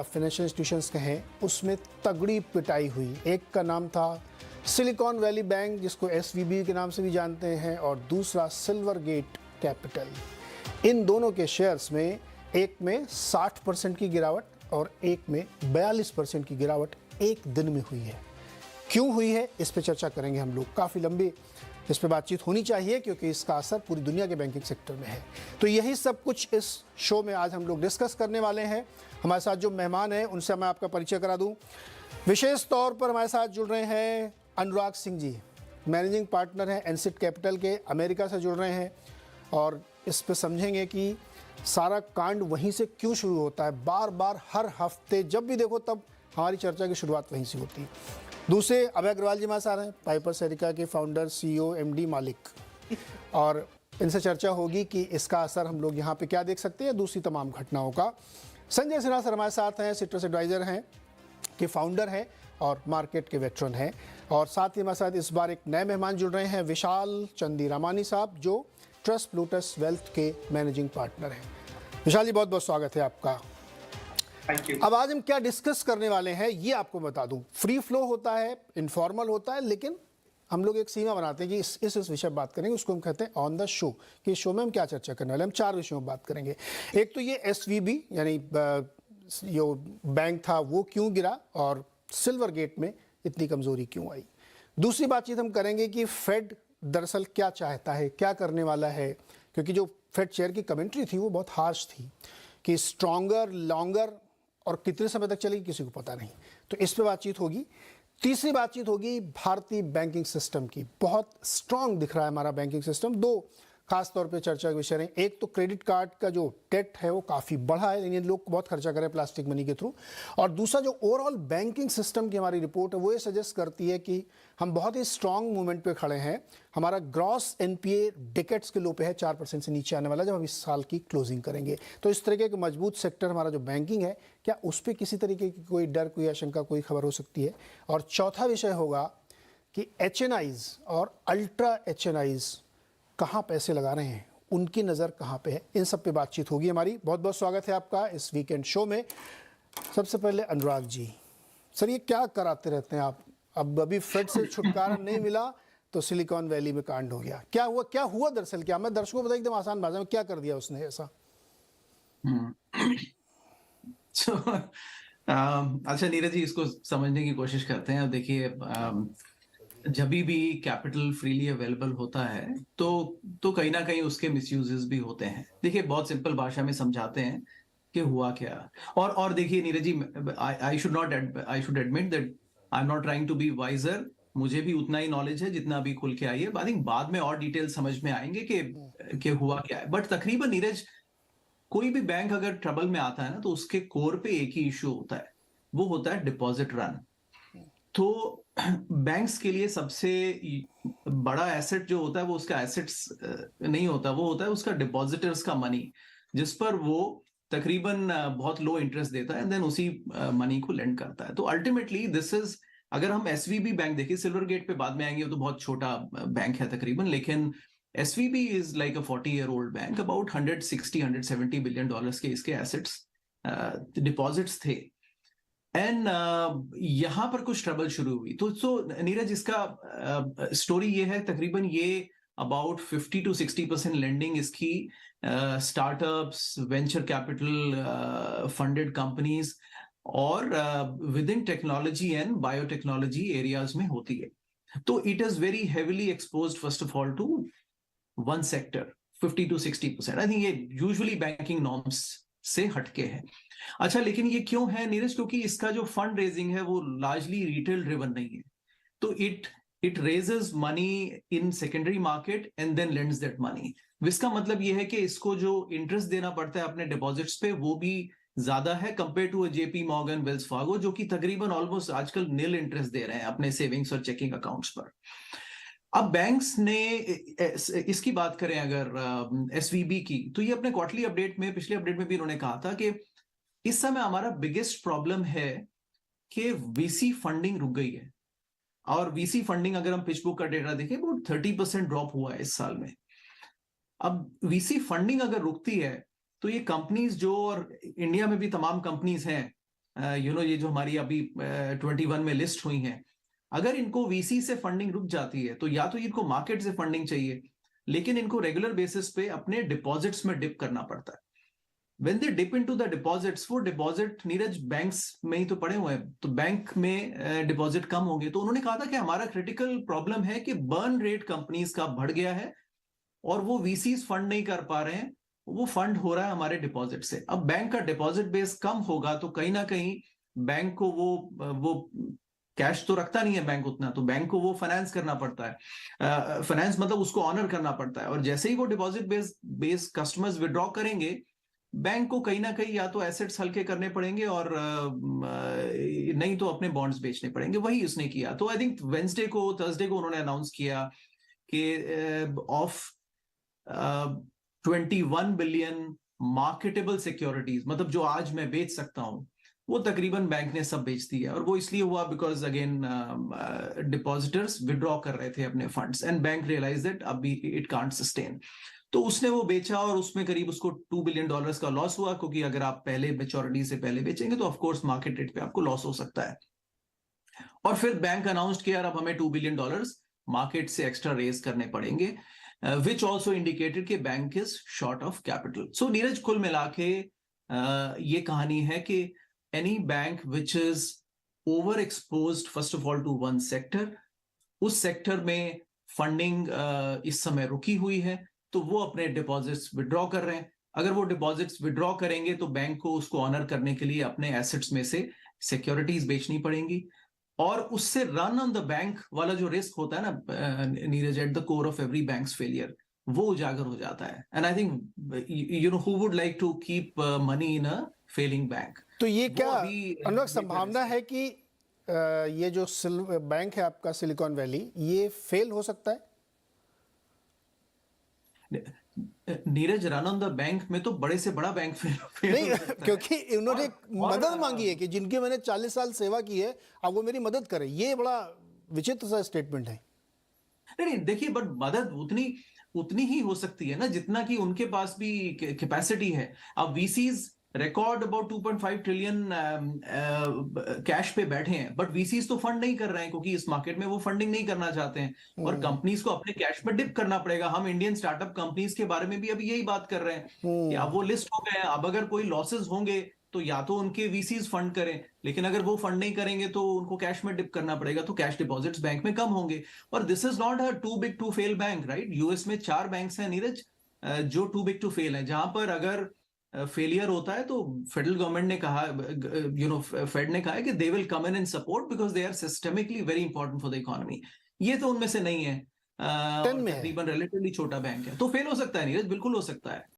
Financial institutions कहें उसमें तगड़ी पिटाई हुई। एक का नाम था सिलिकॉन वैली बैंक, जिसको एसवीबी के नाम से भी जानते हैं, और दूसरा सिल्वर गेट कैपिटल। इन दोनों के शेयर्स में एक में 60% की गिरावट और एक में 42% की गिरावट एक दिन में हुई है। क्यों हुई है इस पे चर्चा करेंगे हम लोग। काफ़ी लंबी इस पे बातचीत होनी चाहिए क्योंकि इसका असर पूरी दुनिया के बैंकिंग सेक्टर में है। तो यही सब कुछ इस शो में आज हम लोग डिस्कस करने वाले हैं। हमारे साथ जो मेहमान हैं उनसे मैं आपका परिचय करा दूं। विशेष तौर पर हमारे साथ जुड़ रहे हैं अनुराग सिंह जी, मैनेजिंग पार्टनर हैं एनसिट कैपिटल के, अमेरिका से जुड़ रहे हैं, और इस पे समझेंगे कि सारा कांड वहीं से क्यों शुरू होता है। बार बार हर हफ्ते जब भी देखो तब हमारी चर्चा की शुरुआत वहीं से होती है। दूसरे अभय अग्रवाल जी हमारे साथ हैं, पाइपर सैरिका के फाउंडर, सीईओ, एमडी, मालिक, और इनसे चर्चा होगी कि इसका असर हम लोग यहाँ पे क्या देख सकते हैं दूसरी तमाम घटनाओं का। संजय सिन्हा सर हमारे साथ हैं, सिट्रस एडवाइजर हैं के फाउंडर हैं और मार्केट के वेटरन हैं, और साथ ही हमारे साथ इस बार एक नए मेहमान जुड़ रहे हैं, विशाल चंदी रामानी साहब, जो ट्रस्ट प्लूटस वेल्थ के मैनेजिंग पार्टनर हैं। विशाल जी बहुत बहुत स्वागत है आपका। अब आज हम क्या डिस्कस करने वाले हैं ये आपको बता दूं। फ्री फ्लो होता है, इनफॉर्मल होता है, लेकिन हम लोग एक सीमा बनाते हैं कि इस विषय पर बात करेंगे, उसको हम कहते हैं ऑन द शो, कि शो में हम क्या चर्चा करने वाले हैं। हम 4 विषयों पर बात करेंगे। एक तो ये एसवीबी यानी जो बैंक था वो क्यों गिरा और सिल्वर गेट में इतनी कमजोरी क्यों आई। दूसरी बातचीत हम करेंगे कि फेड दरअसल क्या चाहता है, क्या करने वाला है, क्योंकि जो फेड चेयर की कमेंट्री थी वो बहुत हार्श थी कि स्ट्रॉन्गर, लॉन्गर, और कितने समय तक चलेगी किसी को पता नहीं। तो इस पे बातचीत होगी। तीसरी बातचीत होगी भारतीय बैंकिंग सिस्टम की। बहुत स्ट्रांग दिख रहा है हमारा बैंकिंग सिस्टम। 2 खास तौर पे चर्चा के विषय हैं। एक तो क्रेडिट कार्ड का जो डेट है वो काफ़ी बढ़ा है, लेकिन लोग बहुत खर्चा करें प्लास्टिक मनी के थ्रू। और दूसरा जो ओवरऑल बैंकिंग सिस्टम की हमारी रिपोर्ट है वो ये सजेस्ट करती है कि हम बहुत ही स्ट्रांग मूवमेंट पे खड़े हैं। हमारा ग्रॉस एनपीए डिकेट्स के लो पे है, 4% से नीचे आने वाला जब हम इस साल की क्लोजिंग करेंगे। तो इस तरीके का मजबूत सेक्टर हमारा जो बैंकिंग है, क्या उस पर किसी तरीके की कोई डर, कोई आशंका, कोई खबर हो सकती है। और चौथा विषय होगा कि एचएनआईज और अल्ट्रा एचएनआईज कहाँ पैसे लगा रहे हैं, उनकी नज़र कहाँ पे है। इन सब पे बातचीत होगी हमारी। बहुत बहुत स्वागत है आपका इस वीकेंड शो में। सबसे पहले अनुराग जी, सर ये क्या कराते रहते हैं आप? अब अभी फेड से छुटकारा नहीं मिला तो सिलिकॉन वैली में कांड हो गया। क्या हुआ दरअसल? क्या मैं दर्शकों को बताया एकदम आसान भाषा में, क्या कर दिया उसने ऐसा? अच्छा नीरज जी, इसको समझने की कोशिश करते हैं। अब देखिए, जब भी कैपिटल फ्रीली अवेलेबल होता है तो कहीं ना कहीं उसके मिसयूजेस भी होते हैं। देखिए, बहुत सिंपल भाषा में समझाते हैं कि हुआ क्या। और देखिए Neeraj ji, I should admit that I am not trying to be wiser. मुझे भी उतना ही नॉलेज है जितना अभी खुल के आई है। आई थिंक बाद में और डिटेल समझ में आएंगे कि हुआ क्या है। बट तकरीबन नीरज, कोई भी बैंक अगर ट्रबल में आता है ना, तो उसके कोर पे एक ही इश्यू होता है, वो होता है डिपॉजिट रन। तो बैंक्स के लिए सबसे बड़ा एसेट जो होता है वो उसका एसेट्स नहीं होता, वो होता है उसका डिपॉजिटर्स का मनी, जिस पर वो तकरीबन बहुत लो इंटरेस्ट देता है, एंड देन उसी मनी को लेंड करता है। तो अल्टीमेटली दिस इज, अगर हम एसवीबी बैंक देखिए, सिल्वर गेट पे बाद में आएंगे, तो बहुत छोटा बैंक है तकरीबन, लेकिन SVB is like a 40-year-old bank. About 160-170 billion dollars के इसके एसेट्स, डिपॉजिट्स थे। एंड यहां पर कुछ ट्रबल शुरू हुई। तो नीरज, इसका स्टोरी ये है, तकरीबन ये अबाउट 50-60% लेंडिंग इसकी startups, venture capital funded companies और within technology and biotechnology areas में होती है। तो it is very heavily exposed first of all to one sector. 50-60%, I think ये यूजुअली बैंकिंग नॉर्म्स से हटके है। अच्छा, लेकिन ये क्यों है नीरज? क्योंकि इसका जो फंड रेजिंग है वो लार्जली रिटेल ड्रिवन नहीं है। तो it raises money in secondary market and then lends that money. इसका मतलब ये है कि इसको जो इंटरेस्ट देना पड़ता है अपने डिपॉजिट्स पे, वो भी ज्यादा है compare to JP Morgan, Wells Fargo, जो कि तकरीबन ऑलमोस्ट आजकल नील इंटरेस्ट दे रहे हैं अपने सेविंग्स और चेकिंग अकाउंट्स पर। अब बैंक्स ने, इसकी बात करें अगर एसवीबी की, तो ये अपने क्वार्टरली अपडेट में, पिछले अपडेट में भी इन्होंने कहा था कि इस समय हमारा बिगेस्ट प्रॉब्लम है कि वीसी फंडिंग रुक गई है। और वीसी फंडिंग, अगर हम पिचबुक का डेटा देखें, वो 30% ड्रॉप हुआ है इस साल में। अब वीसी फंडिंग अगर रुकती है तो ये कंपनीज जो, और इंडिया में भी तमाम कंपनीज हैं ये जो हमारी अभी 21 में लिस्ट हुई हैं, अगर इनको वीसी से फंडिंग रुक जाती है तो या तो इनको मार्केट से फंडिंग चाहिए, लेकिन इनको रेगुलर बेसिस पे अपने डिपॉजिट्स में डिप करना पड़ता है। When they dip into the deposits, वो डिपॉजिट नीरज बैंक्स में ही तो पड़े हुए हैं, तो बैंक में डिपॉजिट कम होंगे। तो उन्होंने कहा था कि हमारा क्रिटिकल प्रॉब्लम है कि बर्न रेट कंपनीज का बढ़ गया है और वो वीसीज फंड नहीं कर पा रहे हैं, वो फंड हो रहा है हमारे डिपॉजिट से। अब बैंक का डिपॉजिट बेस कम होगा तो कहीं ना कहीं बैंक को वो कैश तो रखता नहीं है बैंक उतना, तो बैंक को वो फाइनेंस करना पड़ता है। फाइनेंस मतलब उसको ऑनर करना पड़ता है, और जैसे ही वो डिपॉजिट बेस कस्टमर्स विड्रॉ करेंगे, बैंक को कहीं ना कहीं या तो एसेट्स हल्के करने पड़ेंगे और नहीं तो अपने बॉन्ड्स बेचने पड़ेंगे। वही उसने किया। तो आई थिंक थर्सडे को उन्होंने अनाउंस किया कि ऑफ 21 बिलियन मार्केटेबल सिक्योरिटीज, मतलब जो आज मैं बेच सकता हूं, वो तकरीबन बैंक ने सब बेच दिया। और वो इसलिए हुआ बिकॉज अगेन डिपॉजिटर्स विड्रॉ कर रहे थे अपने funds and bank realise that अभी इट कांट सस्टेन। तो उसने वो बेचा और उसमें करीब उसको $2 बिलियन का लॉस हुआ, क्योंकि अगर आप पहले मैच्योरिटी से पहले बेचेंगे तो ऑफकोर्स मार्केट रेट पे आपको लॉस हो सकता है। और फिर बैंक अनाउंस किया अब हमें $2 बिलियन मार्केट से एक्स्ट्रा रेज करने पड़ेंगे, विच ऑल्सो इंडिकेटेड कि bank is short of capital. So Neeraj, कुल मिला के ये कहानी है कि any bank which is over exposed first of all to one sector, उस सेक्टर में फंडिंग इस समय रुकी हुई है, तो वो अपने डिपॉजिट्स विड्रॉ कर रहे हैं। अगर वो डिपॉजिट्स विड्रॉ करेंगे तो बैंक को उसको ऑनर करने के लिए अपने एसेट्स में से सिक्योरिटीज बेचनी पड़ेंगी, और उससे रन ऑन द बैंक वाला जो रिस्क होता है ना Neeraj, at the core of every banks failure, वो उजागर हो जाता है। And I think who would like to keep money in a failing bank. तो ये क्या अनुराग संभावना है कि ये जो बैंक है आपका सिलिकॉन वैली, ये फेल हो सकता है? Neeraj, run on the bank में तो बड़े से बड़ा बैंक फेल नहीं, क्योंकि उन्होंने मदद मांगी है कि जिनकी मैंने 40 साल सेवा की है, अब वो मेरी मदद करें। ये बड़ा विचित्र सा स्टेटमेंट है। नहीं, देखिए, बट मदद उतनी ही हो सकती है ना जितना कि उनके पास भी कैपेसिटी है। अब VCs record about 2.5 trillion cash पे बैठे हैं, बट वीसीज तो फंड नहीं कर रहे हैं, क्योंकि इस मार्केट में वो फंडिंग नहीं करना चाहते हैं और कंपनीज को अपने कैश में डिप करना पड़ेगा। हम इंडियन स्टार्टअप कंपनीज के बारे में भी अभी यही बात कर रहे हैं कि अब वो लिस्ट हो गए हैं, अब अगर कोई लॉसेस होंगे तो या तो उनके वीसीज फंड करें, लेकिन अगर वो फंड नहीं करेंगे तो उनको कैश में डिप करना पड़ेगा, तो कैश डिपॉजिट्स बैंक में कम होंगे। और this is not a too big to fail bank, right? US में 4 बैंक्स हैं नीरज जो टू बिग टू फेल है, जहां पर अगर फेलियर होता है तो फेडरल गवर्नमेंट ने कहा, फेड ने कहा है कि they will come in and support because they are systemically very important for the economy. ये तो उनमें से नहीं है, तकरीबन रिलेटिवली छोटा बैंक है, तो फेल हो सकता है नीरज, बिल्कुल हो सकता है।